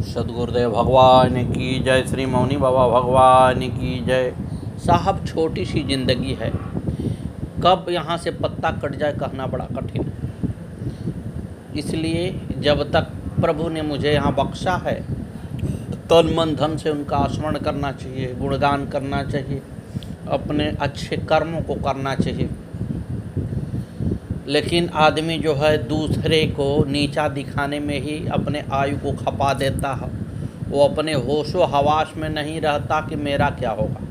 सदगुरुदेव भगवान की जय, श्री मौनी बाबा भगवान की जय। साहब, छोटी सी ज़िंदगी है, कब यहाँ से पत्ता कट जाए कहना बड़ा कठिन है। इसलिए जब तक प्रभु ने मुझे यहाँ बख्शा है, तन मन धन से उनका स्मरण करना चाहिए, गुणगान करना चाहिए, अपने अच्छे कर्मों को करना चाहिए। लेकिन आदमी जो है दूसरे को नीचा दिखाने में ही अपने आयु को खपा देता है। वो अपने होशो हवास में नहीं रहता कि मेरा क्या होगा,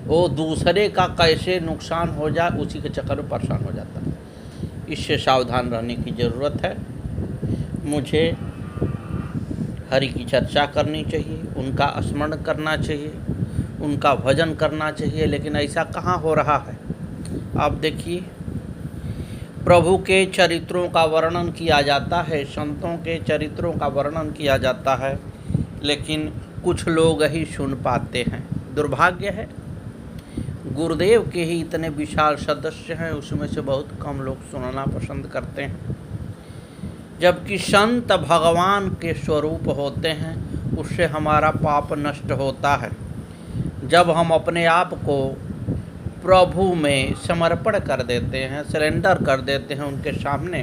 वो दूसरे का कैसे नुकसान हो जाए उसी के चक्कर में परेशान हो जाता है। इससे सावधान रहने की ज़रूरत है। मुझे हरि की चर्चा करनी चाहिए, उनका स्मरण करना चाहिए, उनका भजन करना चाहिए, लेकिन ऐसा कहाँ हो रहा है। आप देखिए, प्रभु के चरित्रों का वर्णन किया जाता है, संतों के चरित्रों का वर्णन किया जाता है, लेकिन कुछ लोग ही सुन पाते हैं। दुर्भाग्य है, गुरुदेव के ही इतने विशाल सदस्य हैं, उसमें से बहुत कम लोग सुनना पसंद करते हैं। जबकि संत भगवान के स्वरूप होते हैं, उससे हमारा पाप नष्ट होता है। जब हम अपने आप को प्रभु में समर्पण कर देते हैं, सरेंडर कर देते हैं उनके सामने,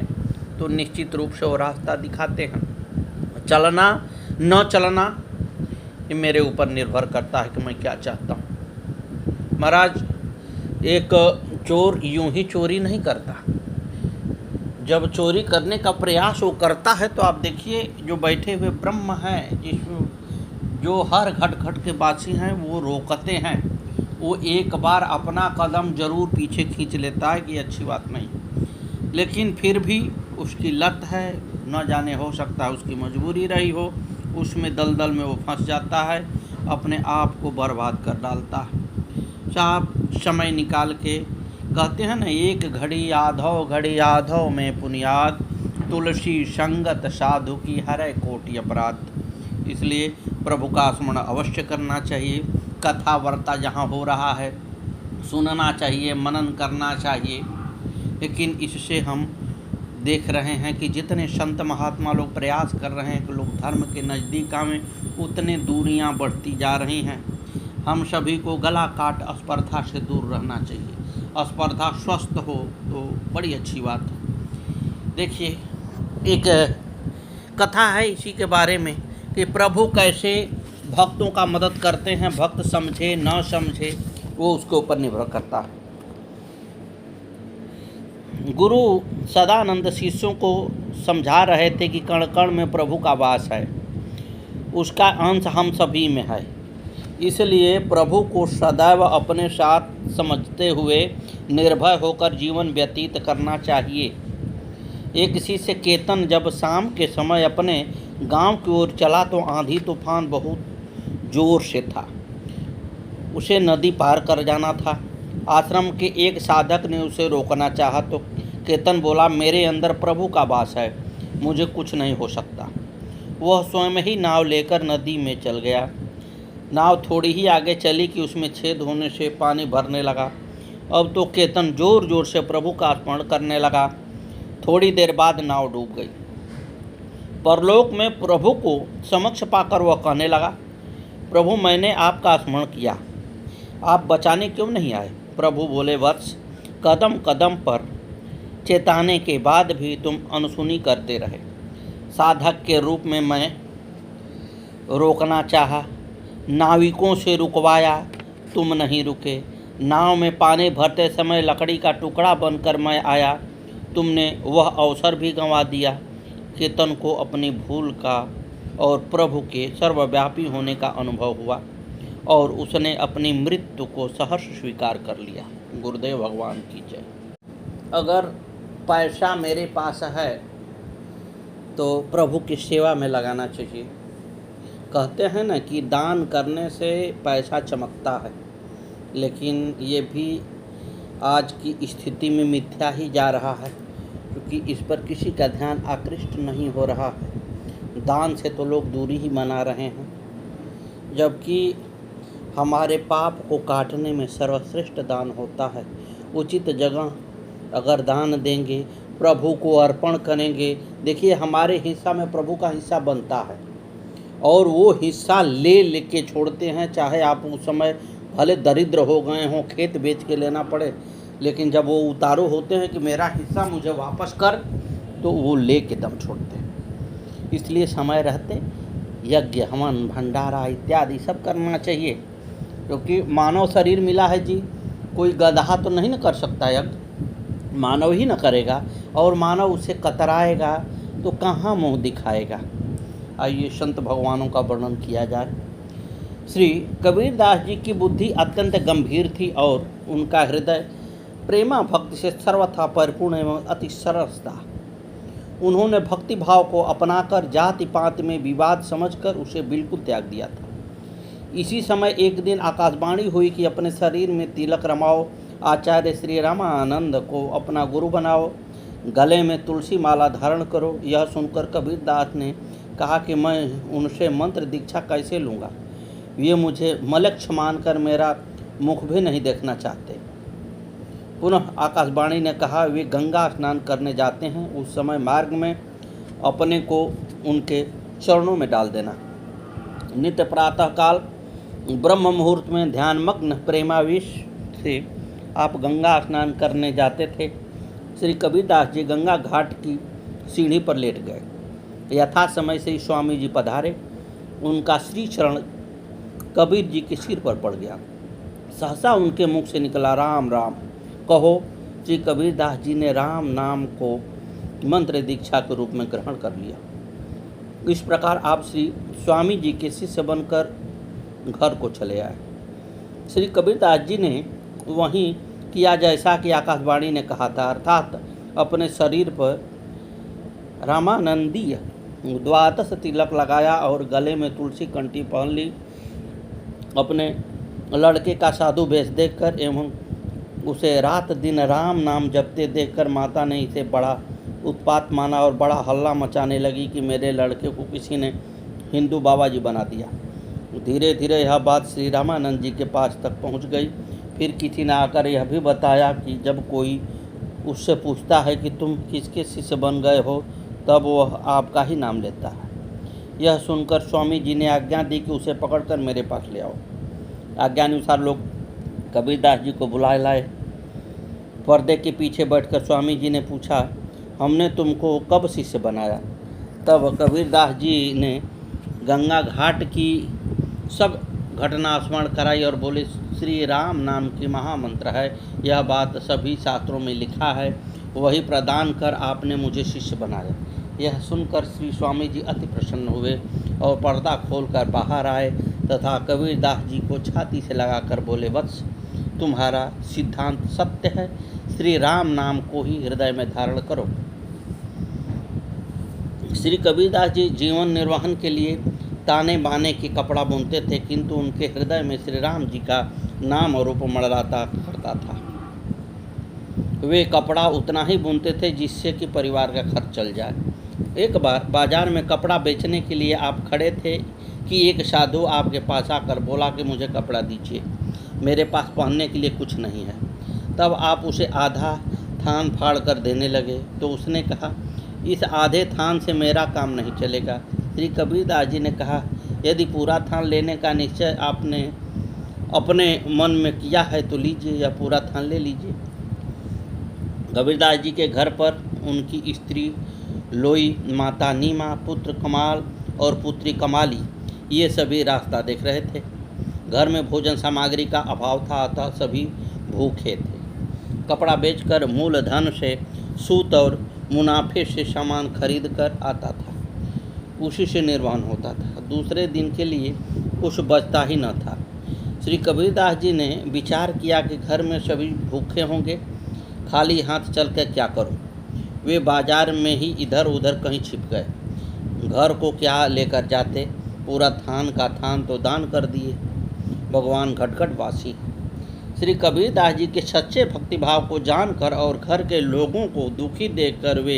तो निश्चित रूप से वो रास्ता दिखाते हैं। चलना न चलना ये मेरे ऊपर निर्भर करता है कि मैं क्या चाहता हूँ। महाराज, एक चोर यूं ही चोरी नहीं करता। जब चोरी करने का प्रयास वो करता है तो आप देखिए, जो बैठे हुए ब्रह्म हैं, जो हर घट घट के वासी हैं, वो रोकते हैं। वो एक बार अपना कदम जरूर पीछे खींच लेता है कि अच्छी बात नहीं, लेकिन फिर भी उसकी लत है, न जाने हो सकता है उसकी मजबूरी रही हो, उसमें दलदल में वो फंस जाता है, अपने आप को बर्बाद कर डालता है। साहब, समय निकाल के कहते हैं ना, एक घड़ी आधो में पुनियाद, तुलसी संगत साधु की हरै कोटि अपराध। इसलिए प्रभु का स्मरण अवश्य करना चाहिए। कथा वार्ता जहाँ हो रहा है सुनना चाहिए, मनन करना चाहिए। लेकिन इससे हम देख रहे हैं कि जितने संत महात्मा लोग प्रयास कर रहे हैं कि लोग धर्म के नज़दीक आवें, उतने दूरियां बढ़ती जा रही हैं। हम सभी को गला काट स्पर्धा से दूर रहना चाहिए। स्पर्धा स्वस्थ हो तो बड़ी अच्छी बात है। देखिए, एक कथा है इसी के बारे में कि प्रभु कैसे भक्तों का मदद करते हैं। भक्त समझे न समझे वो उसके ऊपर निर्भर करता है। गुरु सदानंद शिष्यों को समझा रहे थे कि कण कण में प्रभु का वास है, उसका अंश हम सभी में है। इसलिए प्रभु को सदैव अपने साथ समझते हुए निर्भय होकर जीवन व्यतीत करना चाहिए। एक शिष्य केतन जब शाम के समय अपने गांव की ओर चला तो आंधी तूफान बहुत जोर से था। उसे नदी पार कर जाना था। आश्रम के एक साधक ने उसे रोकना चाहा तो केतन बोला, मेरे अंदर प्रभु का वास है, मुझे कुछ नहीं हो सकता। वह स्वयं ही नाव लेकर नदी में चल गया। नाव थोड़ी ही आगे चली कि उसमें छेद होने से पानी भरने लगा। अब तो केतन जोर जोर से प्रभु का स्मरण करने लगा। थोड़ी देर बाद नाव डूब गई। परलोक में प्रभु को समक्ष पाकर वह कहने लगा, प्रभु, मैंने आपका स्मरण किया, आप बचाने क्यों नहीं आए? प्रभु बोले, वत्स, कदम कदम पर चेताने के बाद भी तुम अनसुनी करते रहे। साधक के रूप में मैं रोकना चाहा, नाविकों से रुकवाया, तुम नहीं रुके। नाव में पानी भरते समय लकड़ी का टुकड़ा बनकर मैं आया, तुमने वह अवसर भी गंवा दिया। केतन को अपनी भूल का और प्रभु के सर्वव्यापी होने का अनुभव हुआ और उसने अपनी मृत्यु को सहर्ष स्वीकार कर लिया। गुरुदेव भगवान की जय। अगर पैसा मेरे पास है तो प्रभु की सेवा में लगाना चाहिए। कहते हैं ना कि दान करने से पैसा चमकता है, लेकिन ये भी आज की स्थिति में मिथ्या ही जा रहा है, क्योंकि इस पर किसी का ध्यान आकृष्ट नहीं हो रहा है। दान से तो लोग दूरी ही मना रहे हैं, जबकि हमारे पाप को काटने में सर्वश्रेष्ठ दान होता है। उचित जगह अगर दान देंगे, प्रभु को अर्पण करेंगे, देखिए हमारे हिस्सा में प्रभु का हिस्सा बनता है। और वो हिस्सा ले लेके छोड़ते हैं, चाहे आप उस समय भले दरिद्र हो गए हों, खेत बेच के लेना पड़े, लेकिन जब वो उतारू होते हैं कि मेरा हिस्सा मुझे वापस कर, तो वो ले के दम छोड़ते हैं। इसलिए समय रहते यज्ञ, हवन, भंडारा इत्यादि सब करना चाहिए, क्योंकि मानव शरीर मिला है जी, कोई गधा तो नहीं न कर सकता यज्ञ, मानव ही न करेगा, और मानव उसे कतराएगा तो कहाँ मुँह दिखाएगा। आइए संत भगवानों का वर्णन किया जाए। श्री कबीरदास जी की बुद्धि अत्यंत गंभीर थी और उनका हृदय प्रेमा भक्ति से सर्वथा परिपूर्ण एवं अति सरल था। उन्होंने भक्ति भाव को अपनाकर जाति पात में विवाद समझकर उसे बिल्कुल त्याग दिया था। इसी समय एक दिन आकाशवाणी हुई कि अपने शरीर में तिलक रमाओ, आचार्य श्री रामानंद को अपना गुरु बनाओ, गले में तुलसी माला धारण करो। यह सुनकर कबीरदास ने कहा कि मैं उनसे मंत्र दीक्षा कैसे लूँगा, ये मुझे मलक्ष मानकर मेरा मुख भी नहीं देखना चाहते। पुनः आकाशवाणी ने कहा, वे गंगा स्नान करने जाते हैं, उस समय मार्ग में अपने को उनके चरणों में डाल देना। नित्य प्रातःकाल ब्रह्म मुहूर्त में ध्यानमग्न प्रेमावेश से आप गंगा स्नान करने जाते थे। श्री कबीरदास जी गंगा घाट की सीढ़ी पर लेट गए। यथा समय से ही स्वामी जी पधारे। उनका श्री चरण कबीर जी के सिर पर पड़ गया। सहसा उनके मुख से निकला, राम राम कहो। श्री कबीरदास जी ने राम नाम को मंत्र दीक्षा के रूप में ग्रहण कर लिया। इस प्रकार आप श्री स्वामी जी के शिष्य बनकर घर को चले आए। श्री कबीरदास जी ने वहीं किया जैसा कि आकाशवाणी ने कहा था, अर्थात अपने शरीर पर रामानंदीय द्वादश तिलक लगाया और गले में तुलसी कंठी पहन ली। अपने लड़के का साधु भेष देखकर एवं उसे रात दिन राम नाम जपते देखकर माता ने इसे बड़ा उत्पात माना और बड़ा हल्ला मचाने लगी कि मेरे लड़के को किसी ने हिंदू बाबा जी बना दिया। धीरे धीरे यह बात श्री रामानंद जी के पास तक पहुंच गई। फिर किसी ने आकर यह भी बताया कि जब कोई उससे पूछता है कि तुम किसके शिष्य बन गए हो, तब वह आपका ही नाम लेता है। यह सुनकर स्वामी जी ने आज्ञा दी कि उसे पकड़कर मेरे पास ले आओ। आज्ञानुसार लोग कबीरदास जी को बुला लाए। पर्दे के पीछे बैठकर स्वामी जी ने पूछा, हमने तुमको कब शिष्य बनाया? तब कबीरदास जी ने गंगा घाट की सब घटना स्मरण कराई और बोले, श्री राम नाम की महामंत्र है, यह बात सभी शास्त्रों में लिखा है, वही प्रदान कर आपने मुझे शिष्य बनाया। यह सुनकर श्री स्वामी जी अति प्रसन्न हुए और पर्दा खोलकर बाहर आए तथा कबीरदास जी को छाती से लगाकर बोले, वत्स तुम्हारा सिद्धांत सत्य है, श्री राम नाम को ही हृदय में धारण करो। श्री कबीरदास जी जीवन निर्वहन के लिए ताने बाने के कपड़ा बुनते थे, किंतु उनके हृदय में श्री राम जी का नाम और रूप मंडराता करता था। वे कपड़ा उतना ही बुनते थे जिससे कि परिवार का खर्च चल जाए। एक बार बाजार में कपड़ा बेचने के लिए आप खड़े थे कि एक साधु आपके पास आकर बोला कि मुझे कपड़ा दीजिए, मेरे पास पहनने के लिए कुछ नहीं है। तब आप उसे आधा थान फाड़ कर देने लगे तो उसने कहा, इस आधे थान से मेरा काम नहीं चलेगा। श्री कबीरदास जी ने कहा, यदि पूरा थान लेने का निश्चय आपने अपने मन में किया है तो लीजिए, या पूरा थान ले लीजिए। कबीरदास जी के घर पर उनकी स्त्री लोई, माता नीमा, पुत्र कमाल और पुत्री कमाली ये सभी रास्ता देख रहे थे। घर में भोजन सामग्री का अभाव था, अतः सभी भूखे थे। कपड़ा बेचकर मूल धन से सूत और मुनाफे से सामान खरीद कर आता था, उसी से निर्वहन होता था। दूसरे दिन के लिए कुछ बचता ही न था। श्री कबीरदास जी ने विचार किया कि घर में सभी भूखे होंगे, खाली हाथ चल कर क्या करूं। वे बाजार में ही इधर उधर कहीं छिप गए। घर को क्या लेकर जाते, पूरा थान का थान तो दान कर दिए। भगवान घटघट वासी। श्री कबीरदास जी के सच्चे भक्तिभाव को जानकर और घर के लोगों को दुखी देखकर वे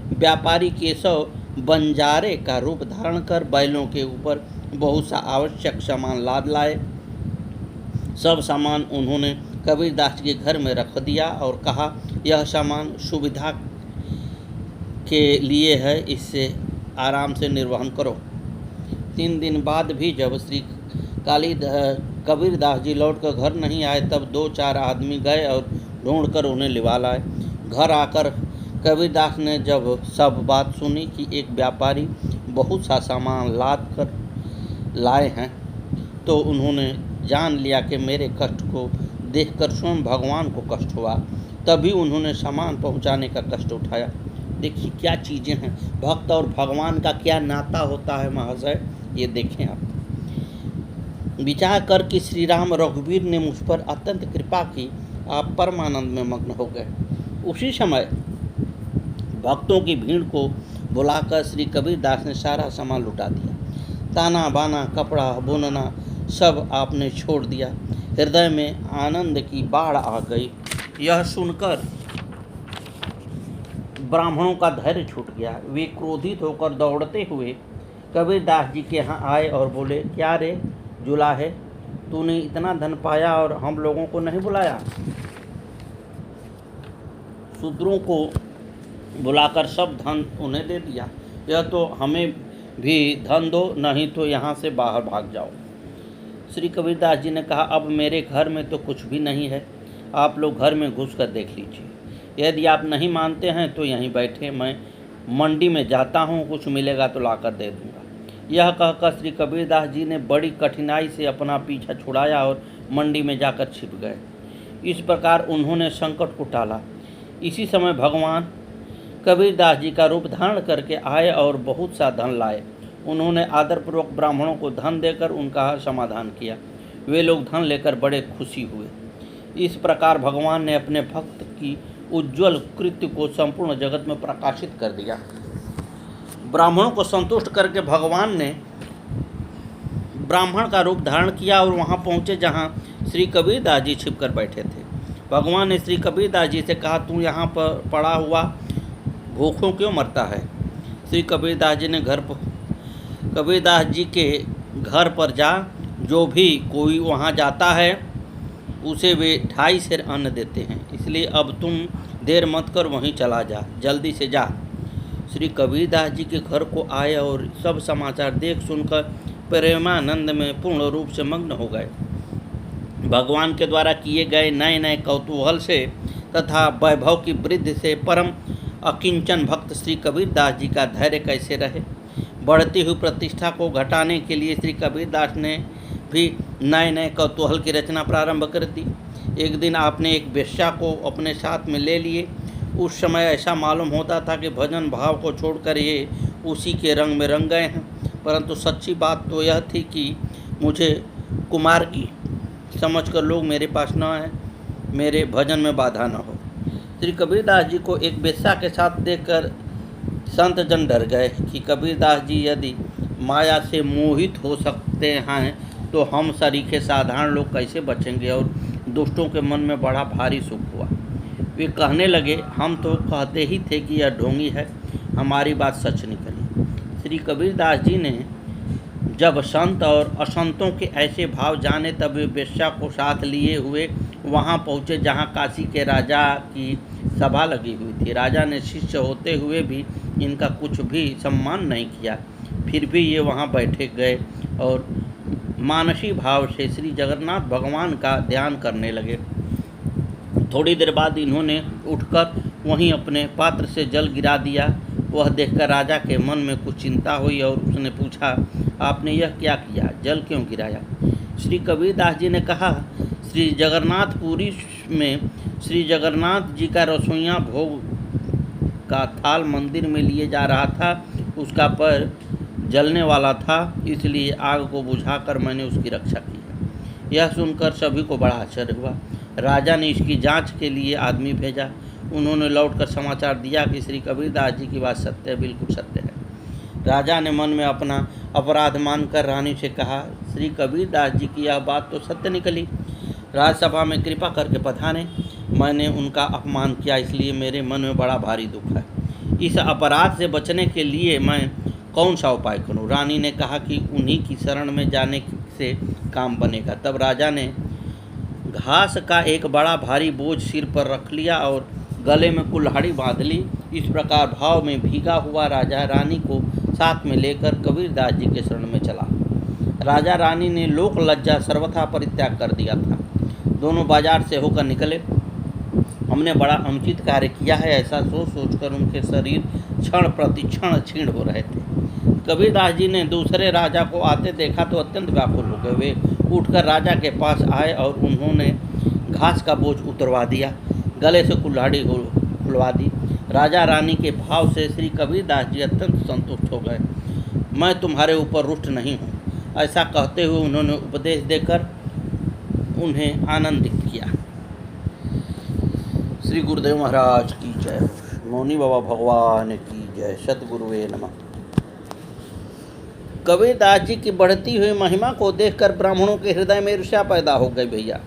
व्यापारी केशव बंजारे का रूप धारण कर बैलों के ऊपर बहुत सा आवश्यक सामान लाद लाए। सब सामान उन्होंने कबीरदास के घर में रख दिया और कहा, यह सामान सुविधा के लिए है, इससे आराम से निर्वहन करो। 3 दिन बाद भी जब श्री कबीरदास जी लौट कर घर नहीं आए, तब 2-4 आदमी गए और ढूंढ कर उन्हें लिवा लाए। घर आकर कबीरदास ने जब सब बात सुनी कि एक व्यापारी बहुत सा सामान लाद कर लाए हैं, तो उन्होंने जान लिया कि मेरे कष्ट को देखकर स्वयं भगवान को कष्ट हुआ, तभी उन्होंने सामान पहुंचाने का कष्ट उठाया। देखिए क्या चीज़ें हैं, भक्त और भगवान का क्या नाता होता है महाशय, ये देखें आप। विचार कर कि श्री राम रघुवीर ने मुझ पर अत्यंत कृपा की, आप परमानंद में मग्न हो गए। उसी समय भक्तों की भीड़ को बुलाकर श्री कबीरदास ने सारा सामान लुटा दिया। ताना बाना, कपड़ा बुनना सब आपने छोड़ दिया। हृदय में आनंद की बाढ़ आ गई। यह सुनकर ब्राह्मणों का धैर्य छूट गया। वे क्रोधित होकर दौड़ते हुए कबीरदास जी के यहाँ आए और बोले, क्या रे जुलाहे, तूने इतना धन पाया और हम लोगों को नहीं बुलाया? शूद्रों को बुलाकर सब धन उन्हें दे दिया। यह तो हमें भी धन दो, नहीं तो यहाँ से बाहर भाग जाओ। श्री कबीरदास जी ने कहा, अब मेरे घर में तो कुछ भी नहीं है, आप लोग घर में घुस कर देख लीजिए। यदि आप नहीं मानते हैं तो यहीं बैठे, मैं मंडी में जाता हूँ, कुछ मिलेगा तो लाकर दे दूँगा। यह कहकर श्री कबीरदास जी ने बड़ी कठिनाई से अपना पीछा छुड़ाया और मंडी में जाकर छिप गए। इस प्रकार उन्होंने संकट को टाला। इसी समय भगवान कबीरदास जी का रूप धारण करके आए और बहुत सा धन लाए। उन्होंने आदरपूर्वक ब्राह्मणों को धन देकर उनका समाधान किया। वे लोग धन लेकर बड़े खुशी हुए। इस प्रकार भगवान ने अपने भक्त की उज्ज्वल कृत्य को संपूर्ण जगत में प्रकाशित कर दिया। ब्राह्मणों को संतुष्ट करके भगवान ने ब्राह्मण का रूप धारण किया और वहां पहुंचे जहां श्री कबीरदास जी छिपकर बैठे थे। भगवान ने श्री कबीरदास जी से कहा, तू यहाँ पर पड़ा हुआ भूखों क्यों मरता है? श्री कबीरदास जी ने कबीरदास जी के घर पर जा, जो भी कोई वहाँ जाता है उसे वे 2.5 सेर अन्न देते हैं, इसलिए अब तुम देर मत कर, वहीं चला जा, जल्दी से जा। श्री कबीरदास जी के घर को आए और सब समाचार देख सुनकर प्रेमानंद में पूर्ण रूप से मग्न हो गए। भगवान के द्वारा किए गए नए नए कौतूहल से तथा वैभव की वृद्धि से परम अकिंचन भक्त श्री कबीरदास जी का धैर्य कैसे रहे। बढ़ती हुई प्रतिष्ठा को घटाने के लिए श्री कबीरदास ने भी नए नए कौतूहल की रचना प्रारंभ कर दी। एक दिन आपने एक वेश्या को अपने साथ में ले लिए। उस समय ऐसा मालूम होता था कि भजन भाव को छोड़कर ये उसी के रंग में रंग गए हैं, परंतु सच्ची बात तो यह थी कि मुझे कुमार्गी समझकर लोग मेरे पास न आए, मेरे भजन में बाधा न हो। श्री कबीरदास जी को एक वेश्या के साथ देखकर संत जन डर गए कि कबीरदास जी यदि माया से मोहित हो सकते हैं तो हम सरीखे साधारण लोग कैसे बचेंगे, और दुष्टों के मन में बड़ा भारी सुख हुआ। वे कहने लगे, हम तो कहते ही थे कि यह ढोंगी है, हमारी बात सच निकली। श्री कबीरदास जी ने जब संत और असंतों के ऐसे भाव जाने, तब वे वेश्या को साथ लिए हुए वहां पहुंचे जहां काशी के राजा की सभा लगी हुई थी। राजा ने शिष्य होते हुए भी इनका कुछ भी सम्मान नहीं किया, फिर भी ये वहां बैठे गए और मानसी भाव से श्री जगन्नाथ भगवान का ध्यान करने लगे। थोड़ी देर बाद इन्होंने उठकर वहीं अपने पात्र से जल गिरा दिया। वह देखकर राजा के मन में कुछ चिंता हुई और उसने पूछा, आपने यह क्या किया, जल क्यों गिराया? श्री कबीरदास जी ने कहा, श्री जगन्नाथपुरी में श्री जगन्नाथ जी का रसोइया भोग का थाल मंदिर में लिए जा रहा था, उसका पैर जलने वाला था, इसलिए आग को बुझाकर मैंने उसकी रक्षा की है। यह सुनकर सभी को बड़ा आश्चर्य हुआ। राजा ने इसकी जांच के लिए आदमी भेजा। उन्होंने लौटकर समाचार दिया कि श्री कबीरदास जी की बात सत्य है, बिल्कुल सत्य है। राजा ने मन में अपना अपराध मानकर रानी से कहा, श्री कबीरदास जी की यह बात तो सत्य निकली। राजसभा में कृपा करके पधारें, मैंने उनका अपमान किया, इसलिए मेरे मन में बड़ा भारी दुख है। इस अपराध से बचने के लिए मैं कौन सा उपाय करूं? रानी ने कहा कि उन्हीं की शरण में जाने से काम बनेगा। तब राजा ने घास का एक बड़ा भारी बोझ सिर पर रख लिया और गले में कुल्हाड़ी बांध ली। इस प्रकार भाव में भीगा हुआ राजा रानी को साथ में लेकर कबीरदास जी के शरण में चला। राजा रानी ने लोक लज्जा सर्वथा परित्याग कर दिया था। दोनों बाजार से होकर निकले। हमने बड़ा अनुचित कार्य किया है, ऐसा सोच सोचकर उनके शरीर क्षण प्रति क्षण क्षीण हो रहे थे। कबीरदास जी ने दूसरे राजा को आते देखा तो अत्यंत व्याकुल हो गए। वे उठकर राजा के पास आए और उन्होंने घास का बोझ उतरवा दिया, गले से कुल्हाड़ी खुलवा दी। राजा रानी के भाव से श्री कबीरदास जी अत्यंत संतुष्ट हो गए। मैं तुम्हारे ऊपर रुष्ट नहीं हूँ, ऐसा कहते हुए उन्होंने उपदेश देकर उन्हें आनंदित किया। श्री गुरुदेव महाराज की जय, मौनी बाबा भगवान की जय, सतगुरुवे नमः। कबीरदास जी की बढ़ती हुई महिमा को देखकर ब्राह्मणों के हृदय में ईर्ष्या पैदा हो गई। भैया,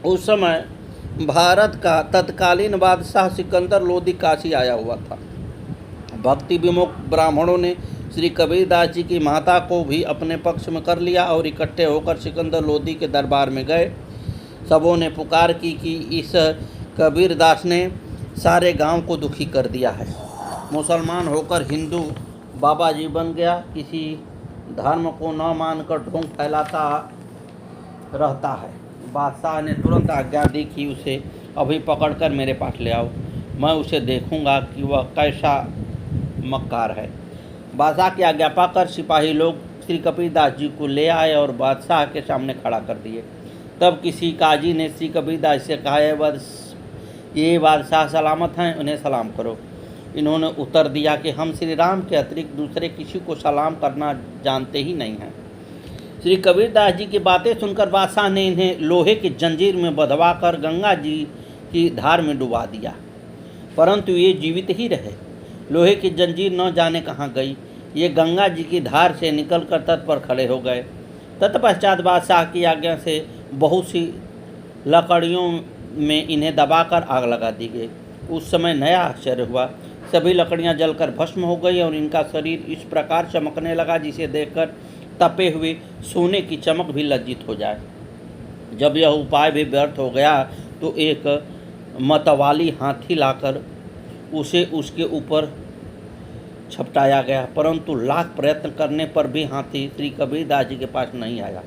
उस समय भारत का तत्कालीन बादशाह सिकंदर लोदी काशी आया हुआ था। भक्ति विमुख ब्राह्मणों ने श्री कबीरदास जी की माता को भी अपने पक्ष में कर लिया और इकट्ठे होकर सिकंदर लोदी के दरबार में गए। सबों ने पुकार की कि इस कबीरदास ने सारे गांव को दुखी कर दिया है। मुसलमान होकर हिंदू बाबा जी बन गया, किसी धर्म को न मानकर ढोंग फैलाता रहता है। बादशाह ने तुरंत आज्ञा दी कि उसे अभी पकड़कर मेरे पास ले आओ, मैं उसे देखूंगा कि वह कैसा मक्कार है। बादशाह की आज्ञा पाकर सिपाही लोग श्री कबीरदास जी को ले आए और बादशाह के सामने खड़ा कर दिए। तब किसी काजी ने श्री कबीरदास से कहा, ये बादशाह सलामत हैं, उन्हें सलाम करो। इन्होंने उत्तर दिया कि हम श्री राम के अतिरिक्त दूसरे किसी को सलाम करना जानते ही नहीं हैं। श्री कबीरदास जी की बातें सुनकर बादशाह ने इन्हें लोहे की जंजीर में बंधवा कर गंगा जी की धार में डुबा दिया, परंतु ये जीवित ही रहे। लोहे की जंजीर न जाने कहाँ गई। ये गंगा जी की धार से निकलकर तट पर खड़े हो गए। तत्पश्चात बादशाह की आज्ञा से बहुत सी लकड़ियों में इन्हें दबाकर आग लगा दी गई। उस समय नया आश्चर्य हुआ। सभी लकड़ियां जलकर भस्म हो गई और इनका शरीर इस प्रकार चमकने लगा जिसे देखकर तपे हुए सोने की चमक भी लज्जित हो जाए। जब यह उपाय भी व्यर्थ हो गया तो एक मतवाली हाथी लाकर उसे उसके ऊपर छपटाया गया, परंतु लाख प्रयत्न करने पर भी हाथी श्री कबीरदास जी के पास नहीं आया।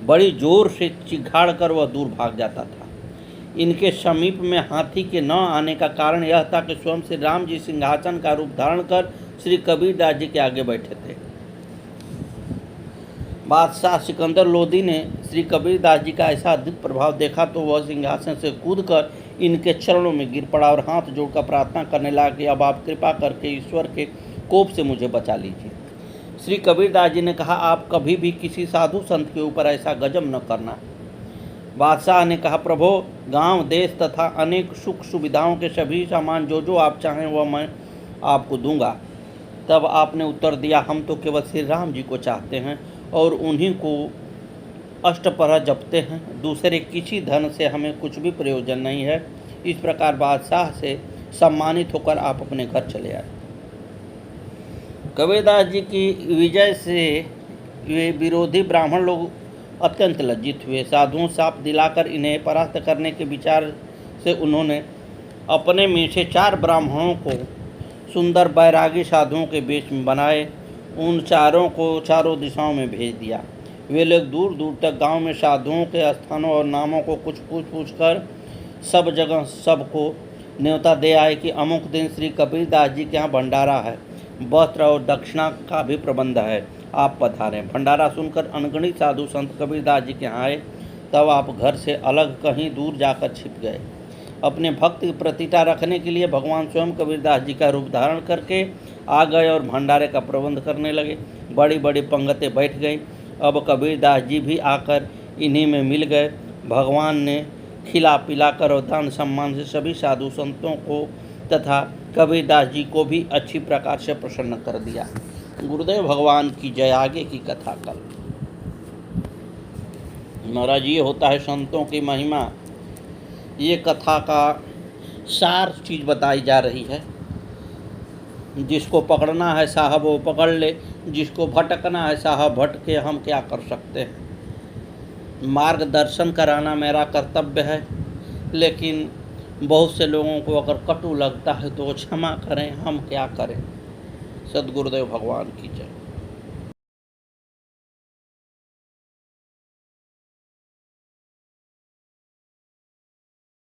बड़ी जोर से चिघाड़ कर वह दूर भाग जाता था। इनके समीप में हाथी के न आने का कारण यह था कि स्वयं श्री राम जी सिंहासन का रूप धारण कर श्री कबीरदास जी के आगे बैठे थे। बादशाह सिकंदर लोदी ने श्री कबीरदास जी का ऐसा अद्भुत प्रभाव देखा तो वह सिंहासन से कूदकर इनके चरणों में गिर पड़ा और हाथ जोड़कर प्रार्थना करने लगा कि अब आप कृपा करके ईश्वर के कोप से मुझे बचा लीजिए। श्री कबीरदास जी ने कहा, आप कभी भी किसी साधु संत के ऊपर ऐसा गजब न करना। बादशाह ने कहा, प्रभो, गांव देश तथा अनेक सुख सुविधाओं के सभी सामान जो आप चाहें वह मैं आपको दूंगा। तब आपने उत्तर दिया, हम तो केवल श्री राम जी को चाहते हैं और उन्हीं को अष्टप्रहर जपते हैं। दूसरे किसी धन से हमें कुछ भी प्रयोजन नहीं है। इस प्रकार बादशाह से सम्मानित होकर आप अपने घर चले आए। कबीरदास जी की विजय से वे विरोधी ब्राह्मण लोग अत्यंत लज्जित हुए। साधुओं साप दिलाकर इन्हें परास्त करने के विचार से उन्होंने अपने में से 4 ब्राह्मणों को सुंदर बैरागी साधुओं के बीच में बनाए। उन चारों को चारों दिशाओं में भेज दिया। वे लोग दूर दूर तक गांव में साधुओं के स्थानों और नामों को कुछ पूछ कर सब जगह सबको न्योता दे आए कि अमुक दिन श्री कबीरदास जी के यहाँ भंडारा है, वस्त्र और दक्षिणा का भी प्रबंध है, आप पधारें। भंडारा सुनकर अनगणित साधु संत कबीरदास जी के यहाँ आए। तब आप घर से अलग कहीं दूर जाकर छिप गए। अपने भक्त की प्रतिष्ठा रखने के लिए भगवान स्वयं कबीरदास जी का रूप धारण करके आ गए और भंडारे का प्रबंध करने लगे। बड़ी बड़ी पंगतें बैठ गई। अब कबीरदास जी भी आकर इन्हीं में मिल गए। भगवान ने खिला पिलाकर और दान सम्मान से सभी साधु संतों को तथा कबीरदास जी को भी अच्छी प्रकार से प्रसन्न कर दिया। गुरुदेव भगवान की जय। आगे की कथा कल। महाराज, ये होता है संतों की महिमा। ये कथा का सार चीज़ बताई जा रही है। जिसको पकड़ना है साहब वो पकड़ ले, जिसको भटकना है साहब भटके, हम क्या कर सकते हैं। मार्गदर्शन कराना मेरा कर्तव्य है, लेकिन बहुत से लोगों को अगर कटु लगता है तो क्षमा करें, हम क्या करें। सद्गुरुदेव भगवान की जय।